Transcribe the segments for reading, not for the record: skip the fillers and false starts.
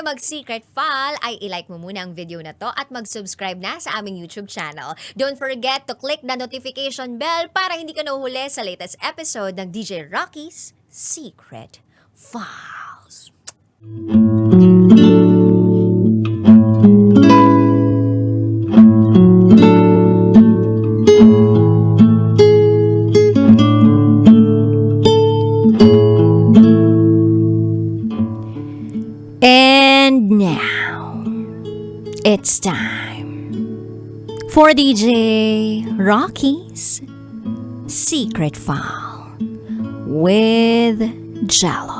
mag-secret file, ay ilike mo muna ang video na to at mag-subscribe na sa aming YouTube channel. Don't forget to click the notification bell para hindi ka nahuhuli sa latest episode ng DJ Rocky's Secret Files. And now, it's time for DJ Rocky's Secret File with Jello.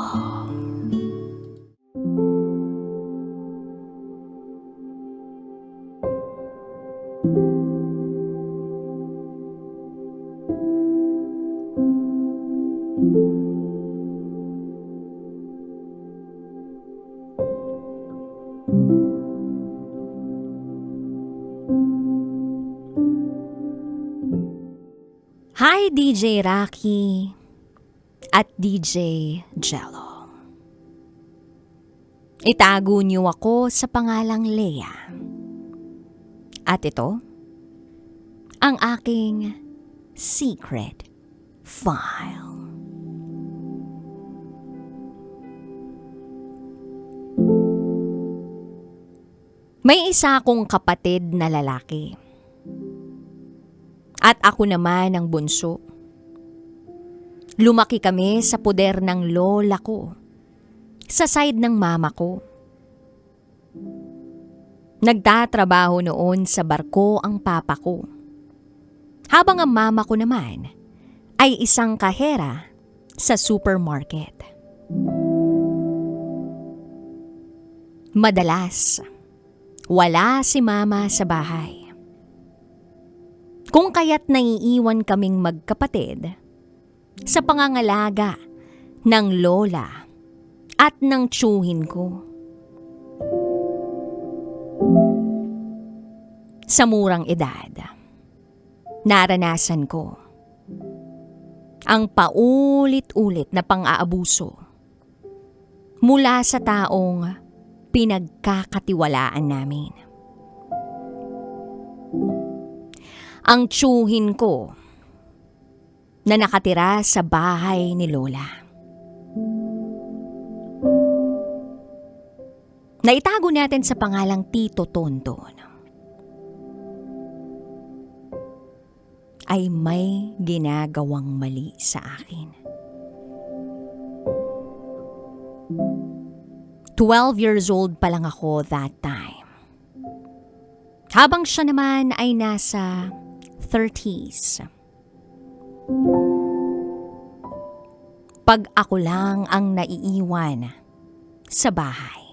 Hi DJ Rocky at DJ Jello. Itago niyo ako sa pangalang Leia. At ito, ang aking secret file. May isa akong kapatid na lalaki. At ako naman ang bunso. Lumaki kami sa poder ng lola ko, sa side ng mama ko. Nagtatrabaho noon sa barko ang papa ko, habang ang mama ko naman ay isang kahera sa supermarket. Madalas, wala si mama sa bahay. Kung kaya't naiiwan kaming magkapatid sa pangangalaga ng lola at ng tiyuhin ko. Sa murang edad, naranasan ko ang paulit-ulit na pang-aabuso mula sa taong pinagkakatiwalaan namin. Ang tiyuhin ko na nakatira sa bahay ni Lola. Naitago natin sa pangalang Tito Tonton. Ay may ginagawang mali sa akin. 12 years old pa lang ako that time. Habang siya naman ay nasa 30s. Pag ako lang ang naiiwan sa bahay.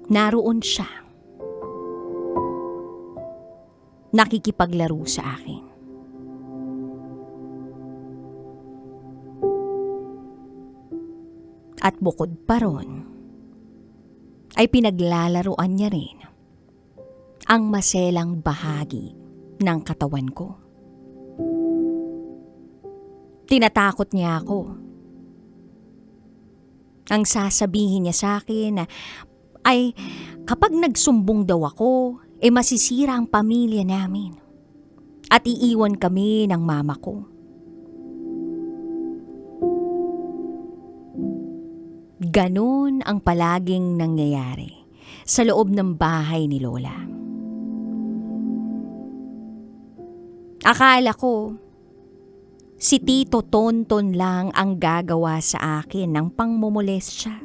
Naroon siya. Nakikipaglaro sa akin. At bukod pa ron, ay pinaglalaruan niya rin ang maselang bahagi ng katawan ko. Tinatakot niya ako. Ang sasabihin niya sa akin ay kapag nagsumbong daw ako, masisira ang pamilya namin at iiwan kami ng mama ko. Ganon ang palaging nangyayari sa loob ng bahay ni Lola. Akala ko, si Tito Tonton lang ang gagawa sa akin ng pangmomolestya.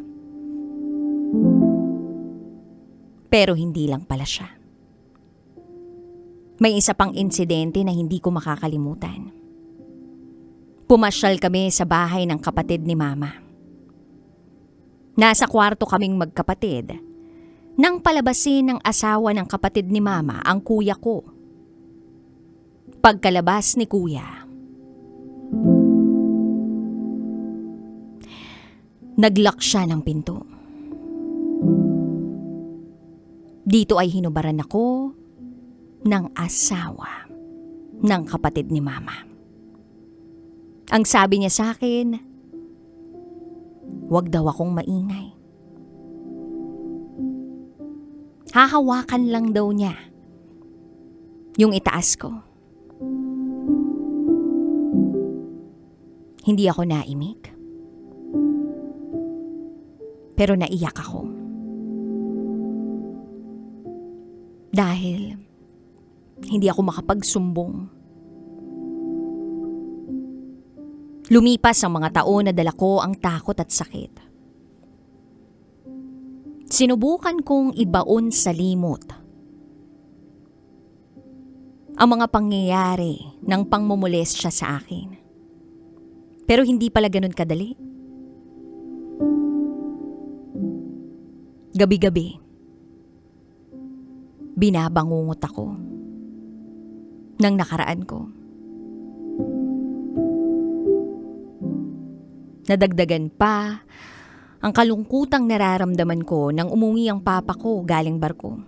Pero hindi lang pala siya. May isa pang insidente na hindi ko makakalimutan. Pumasyal kami sa bahay ng kapatid ni Mama. Nasa kwarto kaming magkapatid nang palabasin ng asawa ng kapatid ni Mama ang kuya ko. Pagkalabas ni Kuya, naglock siya ng pinto. Dito ay hinubaran ako ng asawa ng kapatid ni Mama. Ang sabi niya sa akin, Huwag daw akong maingay. Hahawakan lang daw niya yung itaas ko. Hindi ako naimik. Pero naiyak ako. Dahil hindi ako makapagsumbong. Lumipas ang mga taon na dala ko ang takot at sakit. Sinubukan kong ibaon sa limot ang mga pangyayari ng pangmumulestya sa akin. Pero hindi pala ganun kadali. Gabi-gabi, binabangungot ako ng nakaraan ko. Nadagdagan pa ang kalungkutang nararamdaman ko nang umuwi ang papa ko galing barko.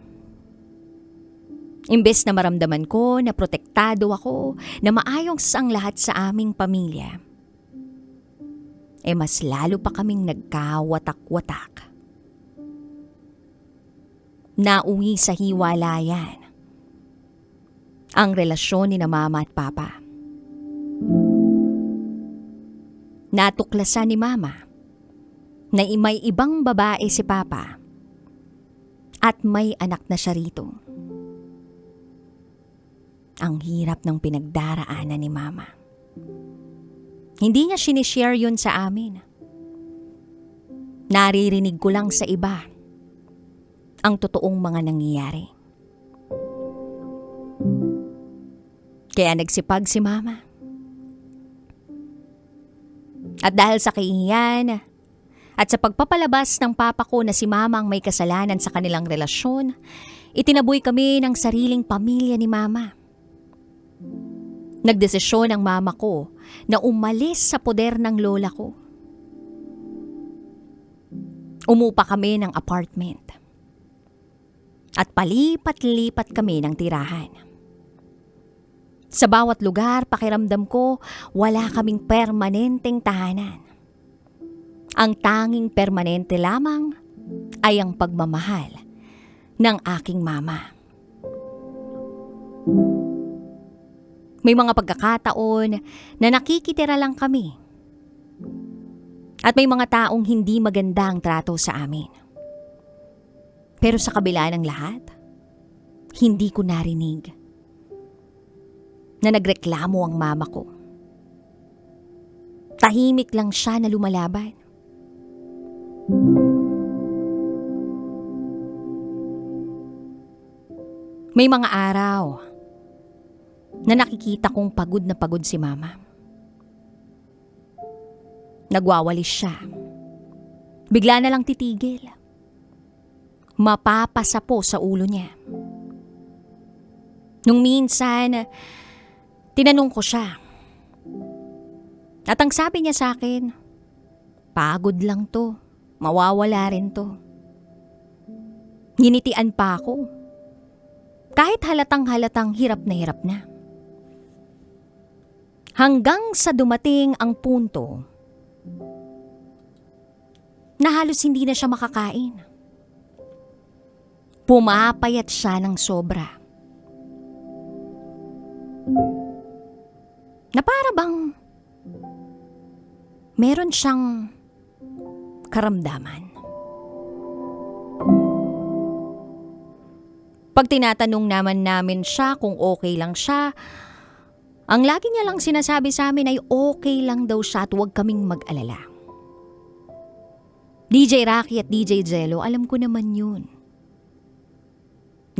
Imbes na maramdaman ko na protektado ako, na maayos ang lahat sa aming pamilya, mas lalo pa kaming nagkawatak-watak. Nauwi sa hiwalayan ang relasyon ni na mama at papa. Natuklasan ni mama na may ibang babae si papa at may anak na siya rito. Ang hirap ng pinagdaraanan ni mama. Hindi niya sinishare yun sa amin. Naririnig ko lang sa iba ang totoong mga nangyayari. Kaya nagsipag si mama. At dahil sa kahihiyan at sa pagpapalabas ng papa ko na si mama ang may kasalanan sa kanilang relasyon, itinaboy kami ng sariling pamilya ni mama. Nagdesisyon ang mama ko na umalis sa poder ng lola ko. Umupa kami ng apartment. At palipat-lipat kami ng tirahan. Sa bawat lugar, pakiramdam ko, wala kaming permanenteng tahanan. Ang tanging permanente lamang ay ang pagmamahal ng aking mama. May mga pagkakataon na nakikitira lang kami. At may mga taong hindi maganda ang trato sa amin. Pero sa kabila ng lahat, hindi ko narinig na nagreklamo ang mama ko. Tahimik lang siya na lumalaban. May mga araw na nakikita kong pagod na pagod si mama. Nagwawalis siya. Bigla na lang titigil. Mapapasa po sa ulo niya. Nung minsan, tinanong ko siya. At ang sabi niya sa akin, pagod lang to, mawawala rin to. Nginitian pa ako. Kahit halatang hirap na. Hanggang sa dumating ang punto na halos hindi na siya makakain. Pumapayat siya ng sobra. Na para bang meron siyang karamdaman. Pag tinatanong namin siya kung okay lang siya, ang lagi niya lang sinasabi sa amin ay okay lang daw siya at huwag kaming mag-alala. DJ Rocky at DJ Jello, alam ko naman yun.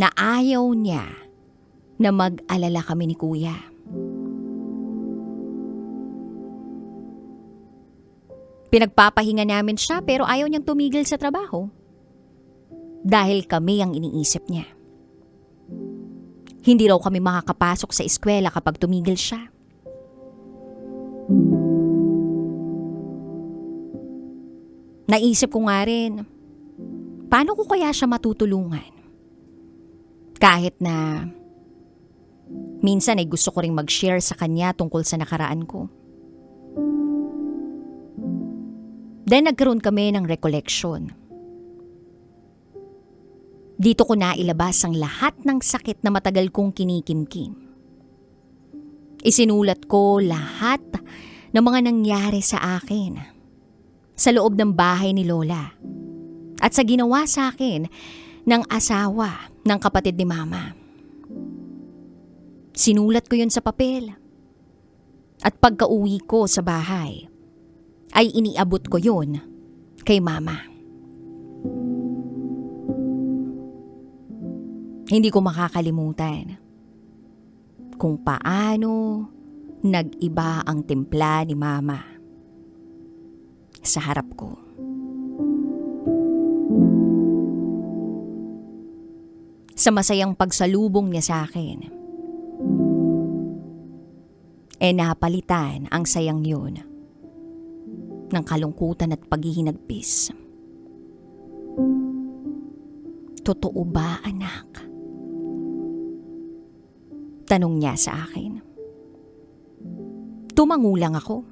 Na ayaw niya na mag-alala kami ni Kuya. Pinagpapahinga namin siya pero ayaw niyang tumigil sa trabaho. Dahil kami ang iniisip niya. Hindi raw kami makakapasok sa eskwela kapag tumigil siya. Naisip ko nga rin, paano ko kaya siya matutulungan? Kahit na minsan ay gusto ko ring mag-share sa kanya tungkol sa nakaraan ko. Then nagkaroon kami ng recollection. Dito ko na ilabas ang lahat ng sakit na matagal kong kinikimkim. Isinulat ko lahat ng mga nangyari sa akin sa loob ng bahay ni Lola at sa ginawa sa akin ng asawa ng kapatid ni Mama. Sinulat ko yun sa papel. At pagka-uwi ko sa bahay, ay iniabot ko yun kay Mama. Hindi ko makakalimutan kung paano nag-iba ang timpla ni Mama sa harap ko. Sa masayang pagsalubong niya sa akin, napalitan ang sayang yun ng kalungkutan at paghihinagpis. Totoo ba, anak? Tanong niya sa akin. Tumangulang ako.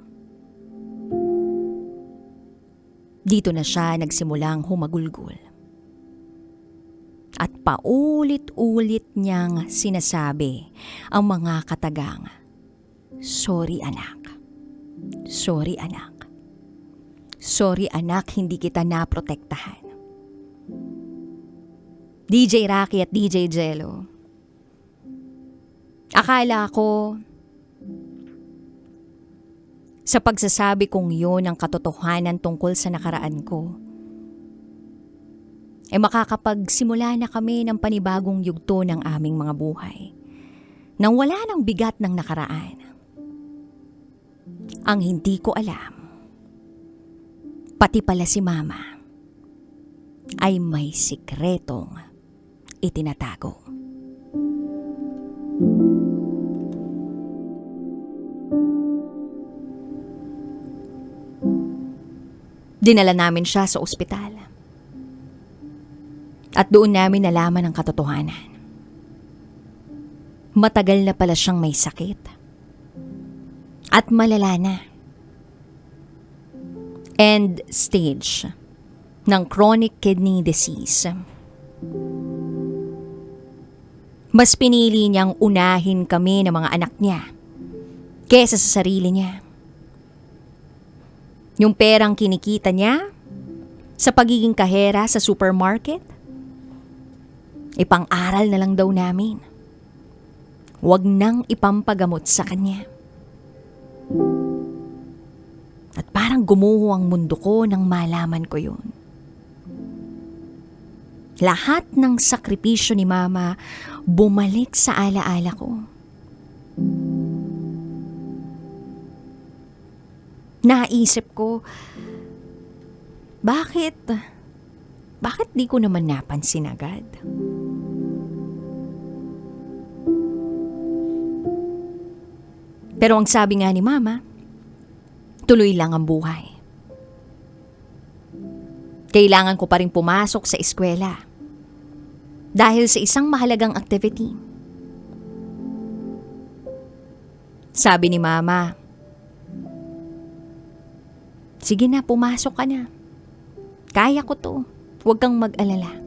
Dito na siya nagsimulang humagulgol. At paulit-ulit niyang sinasabi ang mga katagang, "Sorry anak. Sorry anak. Sorry anak, hindi kita naprotektahan." DJ Rocky at DJ Jello, akala ko sa pagsasabi kong yun ang katotohanan tungkol sa nakaraan ko, makakapagsimula na kami ng panibagong yugto ng aming mga buhay nang wala ng bigat ng nakaraan. Ang hindi ko alam, pati pala si Mama ay may sikretong itinatago. Dinala namin siya sa ospital. At doon namin nalaman ang katotohanan. Matagal na pala siyang may sakit. At malala na. End stage ng chronic kidney disease. Mas pinili niyang unahin kami ng mga anak niya kesa sa sarili niya. Yung perang kinikita niya sa pagiging kahera sa supermarket, ipang-aral na lang daw namin. Huwag nang ipampagamot sa kanya. At parang gumuho ang mundo ko nang malaman ko yun. Lahat ng sakripisyo ni Mama bumalik sa alaala ko. Naisip ko, bakit di ko naman napansin agad? Pero ang sabi nga ni Mama, tuloy lang ang buhay. Kailangan ko pa rin pumasok sa eskwela dahil sa isang mahalagang activity. Sabi ni Mama, "Sige na, pumasok ka na. Kaya ko to. Huwag kang mag-alala."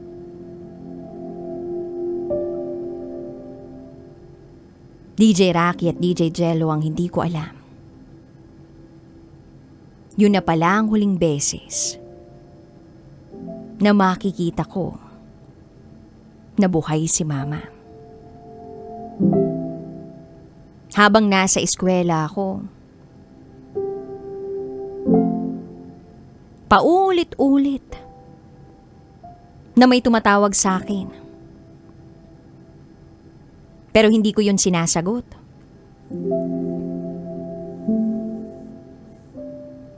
DJ Rocky at DJ Jello ang hindi ko alam. Yun na pala ang huling beses na makikita ko na buhay si Mama. Habang nasa eskwela ako, paulit-ulit na may tumatawag sa akin. Pero hindi ko yun sinasagot.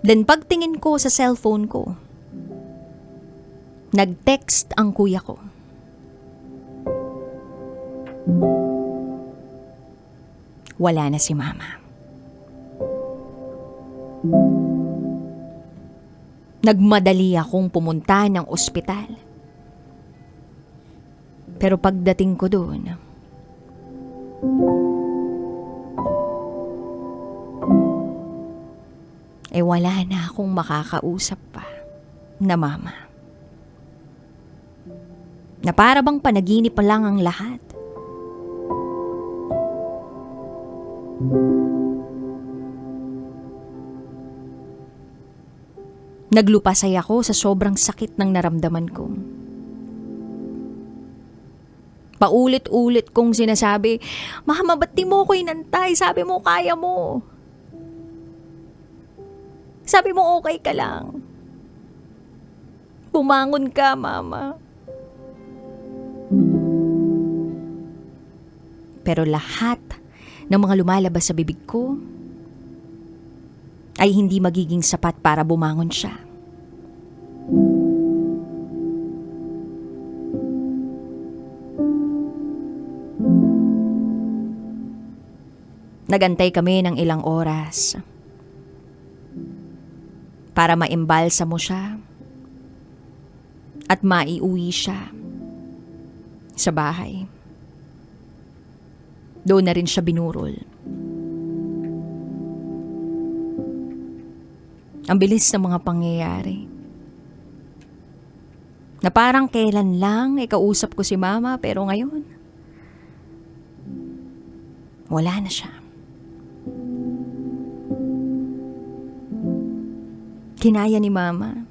Then pagtingin ko sa cellphone ko, nag-text ang kuya ko. Wala na si Mama. Nagmadali akong pumunta ng ospital. Pero pagdating ko doon, wala na akong makakausap pa na mama. Na para bang panaginip pa lang ang lahat. Naglupasay ako sa sobrang sakit ng naramdaman ko. Paulit-ulit kong sinasabi, "Mama, ba't di mo ko inantay? Sabi mo kaya mo. Sabi mo okay ka lang. Bumangon ka, Mama." Pero lahat ng mga lumalabas sa bibig ko ay hindi magiging sapat para bumangon siya. Nagantay kami ng ilang oras para maimbalsa mo siya at maiuwi siya sa bahay. Doon na rin siya binurol. Ang bilis ng mga pangyayari. Na parang kailan lang kausap ko si Mama, pero ngayon, wala na siya. Kinaya ni Mama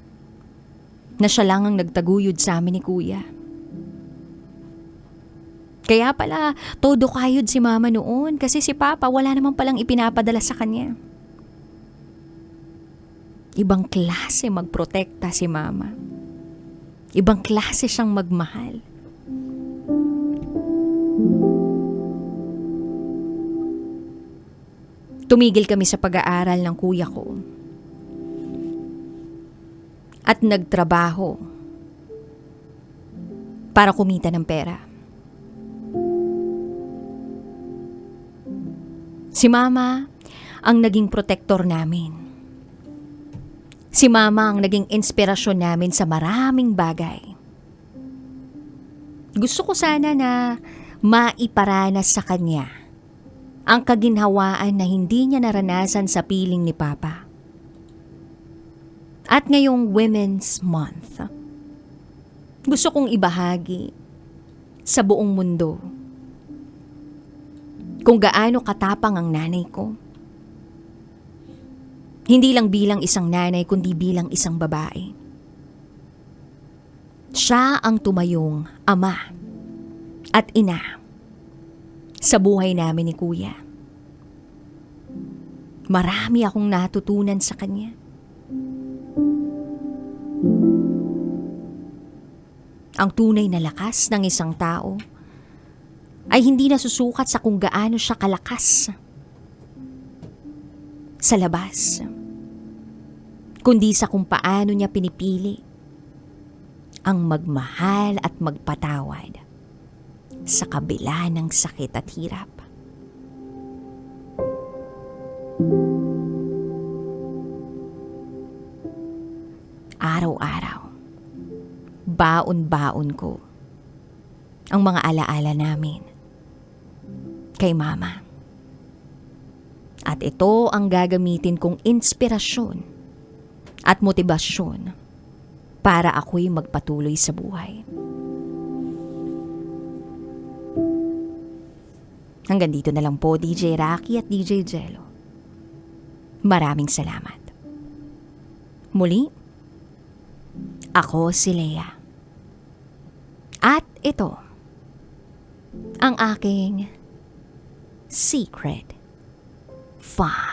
na siya lang ang nagtaguyod sa amin ni Kuya. Kaya pala, todo kayod si Mama noon kasi si Papa wala naman palang ipinapadala sa kanya. Ibang klase magprotekta si Mama. Ibang klase siyang magmahal. Tumigil kami sa pag-aaral ng kuya ko. At nagtrabaho para kumita ng pera. Si Mama ang naging protektor namin. Si Mama ang naging inspirasyon namin sa maraming bagay. Gusto ko sana na maiparanas sa kanya ang kaginhawaan na hindi niya naranasan sa piling ni Papa. At ngayong Women's Month, gusto kong ibahagi sa buong mundo kung gaano katapang ang nanay ko. Hindi lang bilang isang nanay, kundi bilang isang babae. Siya ang tumayong ama at ina sa buhay namin ni Kuya. Marami akong natutunan sa kanya. Ang tunay na lakas ng isang tao ay hindi nasusukat sa kung gaano siya kalakas sa labas, kundi sa kung paano niya pinipili ang magmahal at magpatawad sa kabila ng sakit at hirap. Araw-araw, baon-baon ko ang mga alaala namin kay Mama. At ito ang gagamitin kong inspirasyon at motibasyon para ako'y magpatuloy sa buhay. Hanggang dito na lang po, DJ Rocky at DJ Jello. Maraming salamat. Muli, ako si Lea. At ito, ang aking secret farm.